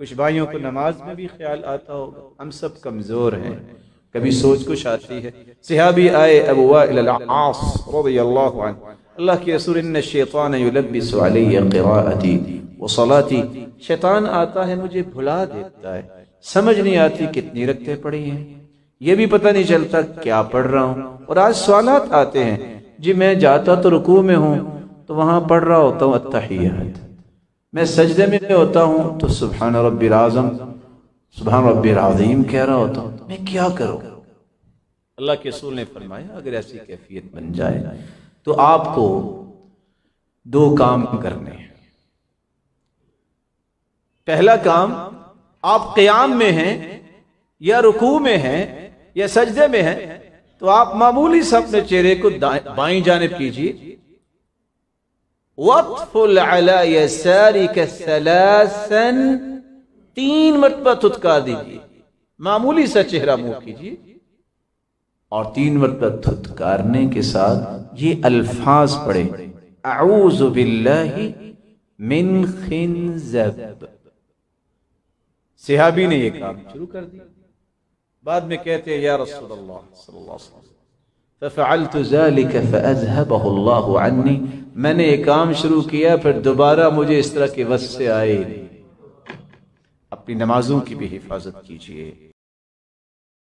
کچھ بھائیوں کو نماز میں بھی خیال آتا ہوگا، ہم سب کمزور ہیں، کبھی سوچ کچھ آتی ہے۔ صحابی آئے ابو وائل العاص رضی اللہ عنہ، اللہ کے رسول ان الشیطان یلبس علی قراءتی وصلاتی، شیطان آتا ہے مجھے بھلا دیتا ہے، سمجھ نہیں آتی کتنی رکعتیں پڑھی ہیں، یہ بھی پتہ نہیں چلتا کیا پڑھ رہا ہوں۔ اور آج سوالات آتے ہیں جی میں جاتا تو رکوع میں ہوں تو وہاں پڑھ رہا ہوتا ہوں التحیات، میں سجدے میں ہوتا ہوں تو سبحان ربی العظیم سبحان ربی العظیم کہہ رہا ہوتا ہوں، میں کیا کروں؟ اللہ کے رسول نے فرمایا اگر ایسی کیفیت بن جائے تو آپ کو دو کام کرنے ہیں۔ پہلا کام، آپ قیام میں ہیں یا رکوع میں ہیں یا سجدے میں ہیں تو آپ معمولی سے اپنے چہرے کو بائیں جانب کیجیے، وَاطْفُلْ عَلَى يَسَارِكَ ثَلَاثًا، 3 مرتبہ تھتکار دیجیے، معمولی سا چہرہ منہ کیجیے اور 3 مرتبہ تھتکارنے کے ساتھ یہ الفاظ پڑھیں، اعوذ باللہ من خنزب۔ صحابی نے یہ کام شروع کر دیا، بعد میں کہتے ہیں یا رسول اللہ صلی اللہ علیہ وسلم ففعلت ذلك فاذهبه الله عني، میں نے یہ کام شروع کیا پھر دوبارہ مجھے اس طرح کے وسوسے آئے۔ اپنی نمازوں کی بھی حفاظت کیجیے۔